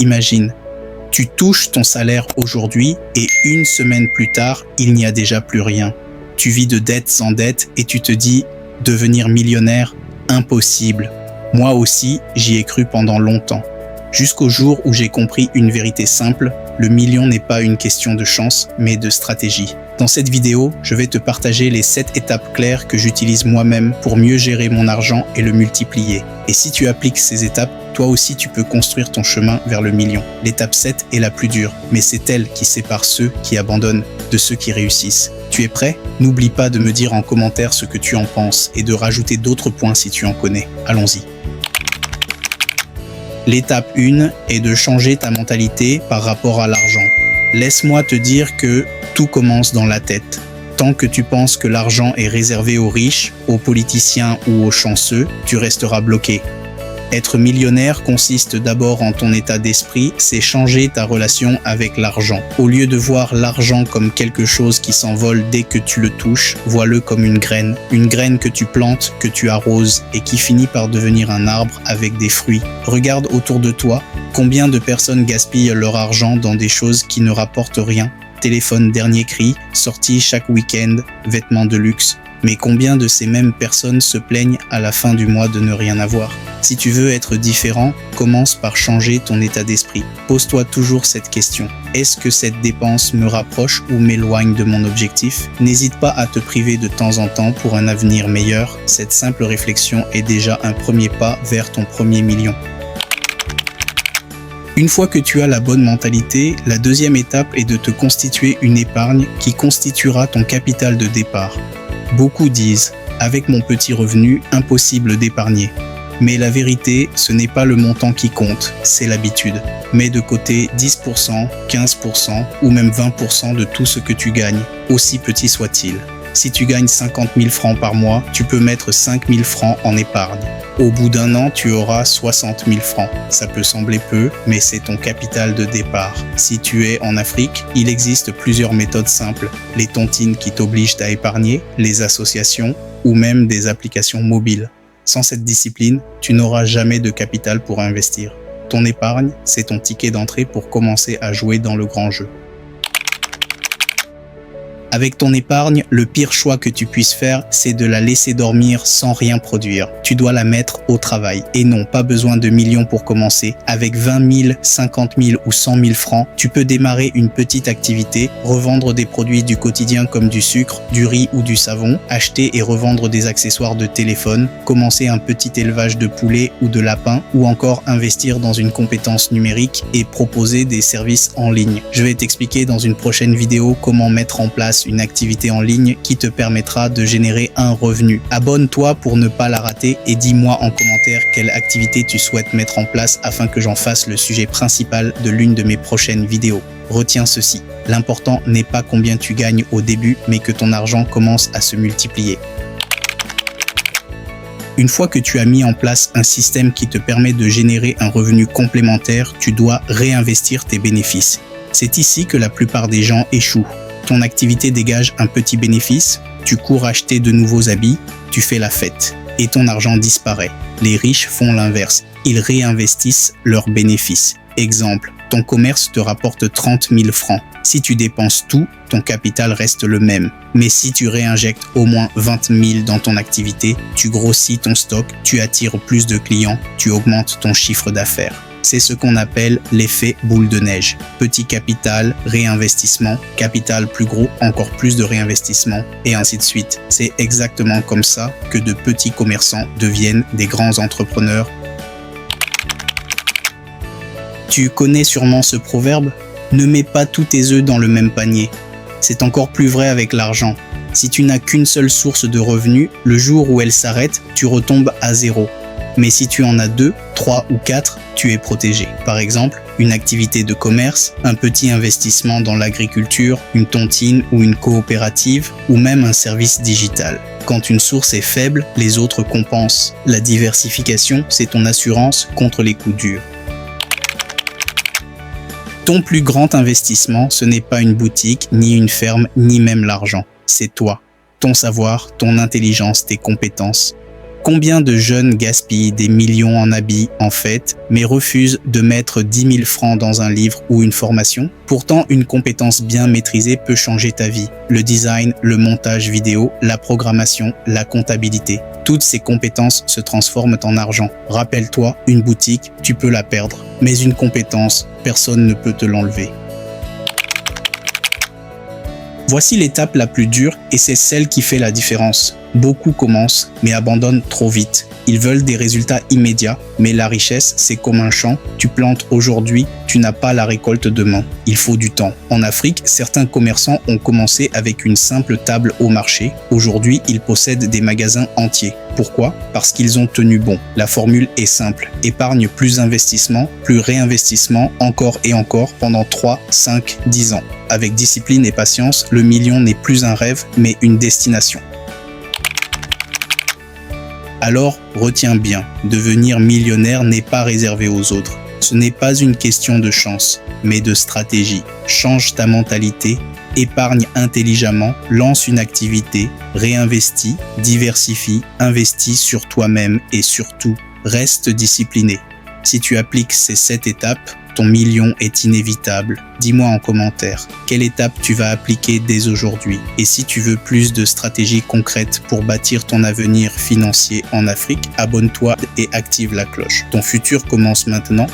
Imagine, tu touches ton salaire aujourd'hui et une semaine plus tard, il n'y a déjà plus rien. Tu vis de dette en dette et tu te dis « devenir millionnaire, impossible ». Moi aussi, j'y ai cru pendant longtemps. Jusqu'au jour où j'ai compris une vérité simple, le million n'est pas une question de chance, mais de stratégie. Dans cette vidéo, je vais te partager les 7 étapes claires que j'utilise moi-même pour mieux gérer mon argent et le multiplier. Et si tu appliques ces étapes, toi aussi tu peux construire ton chemin vers le million. L'étape 7 est la plus dure, mais c'est elle qui sépare ceux qui abandonnent de ceux qui réussissent. Tu es prêt? N'oublie pas de me dire en commentaire ce que tu en penses et de rajouter d'autres points si tu en connais. Allons-y. L'étape 1 est de changer ta mentalité par rapport à l'argent. Laisse-moi te dire que tout commence dans la tête. Tant que tu penses que l'argent est réservé aux riches, aux politiciens ou aux chanceux, tu resteras bloqué. Être millionnaire consiste d'abord en ton état d'esprit, c'est changer ta relation avec l'argent. Au lieu de voir l'argent comme quelque chose qui s'envole dès que tu le touches, vois-le comme une graine que tu plantes, que tu arroses et qui finit par devenir un arbre avec des fruits. Regarde autour de toi, combien de personnes gaspillent leur argent dans des choses qui ne rapportent rien. Téléphone dernier cri, sortie chaque week-end, vêtements de luxe. Mais combien de ces mêmes personnes se plaignent à la fin du mois de ne rien avoir? Si tu veux être différent, commence par changer ton état d'esprit. Pose-toi toujours cette question. Est-ce que cette dépense me rapproche ou m'éloigne de mon objectif? N'hésite pas à te priver de temps en temps pour un avenir meilleur. Cette simple réflexion est déjà un premier pas vers ton premier million. Une fois que tu as la bonne mentalité, la deuxième étape est de te constituer une épargne qui constituera ton capital de départ. Beaucoup disent « avec mon petit revenu, impossible d'épargner ». Mais la vérité, ce n'est pas le montant qui compte, c'est l'habitude. Mets de côté 10%, 15% ou même 20% de tout ce que tu gagnes, aussi petit soit-il. Si tu gagnes 50 000 francs par mois, tu peux mettre 5 000 francs en épargne. Au bout d'un an, tu auras 60 000 francs. Ça peut sembler peu, mais c'est ton capital de départ. Si tu es en Afrique, il existe plusieurs méthodes simples. Les tontines qui t'obligent à épargner, les associations ou même des applications mobiles. Sans cette discipline, tu n'auras jamais de capital pour investir. Ton épargne, c'est ton ticket d'entrée pour commencer à jouer dans le grand jeu. Avec ton épargne, le pire choix que tu puisses faire, c'est de la laisser dormir sans rien produire. Tu dois la mettre au travail. Et non, pas besoin de millions pour commencer. Avec 20 000, 50 000 ou 100 000 francs, tu peux démarrer une petite activité, revendre des produits du quotidien comme du sucre, du riz ou du savon, acheter et revendre des accessoires de téléphone, commencer un petit élevage de poulets ou de lapins, ou encore investir dans une compétence numérique et proposer des services en ligne. Je vais t'expliquer dans une prochaine vidéo comment mettre en place une activité en ligne qui te permettra de générer un revenu. Abonne-toi pour ne pas la rater et dis-moi en commentaire quelle activité tu souhaites mettre en place afin que j'en fasse le sujet principal de l'une de mes prochaines vidéos. Retiens ceci, l'important n'est pas combien tu gagnes au début, mais que ton argent commence à se multiplier. Une fois que tu as mis en place un système qui te permet de générer un revenu complémentaire, tu dois réinvestir tes bénéfices. C'est ici que la plupart des gens échouent. Ton activité dégage un petit bénéfice, tu cours acheter de nouveaux habits, tu fais la fête et ton argent disparaît. Les riches font l'inverse, ils réinvestissent leurs bénéfices. Exemple, ton commerce te rapporte 30 000 francs. Si tu dépenses tout, ton capital reste le même. Mais si tu réinjectes au moins 20 000 dans ton activité, tu grossis ton stock, tu attires plus de clients, tu augmentes ton chiffre d'affaires. C'est ce qu'on appelle l'effet boule de neige. Petit capital, réinvestissement, capital plus gros, encore plus de réinvestissement, et ainsi de suite. C'est exactement comme ça que de petits commerçants deviennent des grands entrepreneurs. Tu connais sûrement ce proverbe ? Ne mets pas tous tes œufs dans le même panier. C'est encore plus vrai avec l'argent. Si tu n'as qu'une seule source de revenus, le jour où elle s'arrête, tu retombes à zéro. Mais si tu en as 2, 3 ou 4, tu es protégé. Par exemple, une activité de commerce, un petit investissement dans l'agriculture, une tontine ou une coopérative, ou même un service digital. Quand une source est faible, les autres compensent. La diversification, c'est ton assurance contre les coups durs. Ton plus grand investissement, ce n'est pas une boutique, ni une ferme, ni même l'argent. C'est toi, ton savoir, ton intelligence, tes compétences. Combien de jeunes gaspillent des millions en habits, en fait, mais refusent de mettre 10 000 francs dans un livre ou une formation? Pourtant, une compétence bien maîtrisée peut changer ta vie. Le design, le montage vidéo, la programmation, la comptabilité. Toutes ces compétences se transforment en argent. Rappelle-toi, une boutique, tu peux la perdre. Mais une compétence, personne ne peut te l'enlever. Voici l'étape la plus dure et c'est celle qui fait la différence. Beaucoup commencent mais abandonnent trop vite. Ils veulent des résultats immédiats, mais la richesse, c'est comme un champ. Tu plantes aujourd'hui, tu n'as pas la récolte demain. Il faut du temps. En Afrique, certains commerçants ont commencé avec une simple table au marché. Aujourd'hui, ils possèdent des magasins entiers. Pourquoi? Parce qu'ils ont tenu bon. La formule est simple. Épargne plus investissement, plus réinvestissement, encore et encore pendant 3, 5, 10 ans. Avec discipline et patience, le million n'est plus un rêve, mais une destination. Alors, retiens bien, devenir millionnaire n'est pas réservé aux autres. Ce n'est pas une question de chance, mais de stratégie. Change ta mentalité, épargne intelligemment, lance une activité, réinvestis, diversifie, investis sur toi-même et surtout, reste discipliné. Si tu appliques ces 7 étapes, ton million est inévitable. Dis-moi en commentaire, quelle étape tu vas appliquer dès aujourd'hui? Et si tu veux plus de stratégies concrètes pour bâtir ton avenir financier en Afrique, abonne-toi et active la cloche. Ton futur commence maintenant.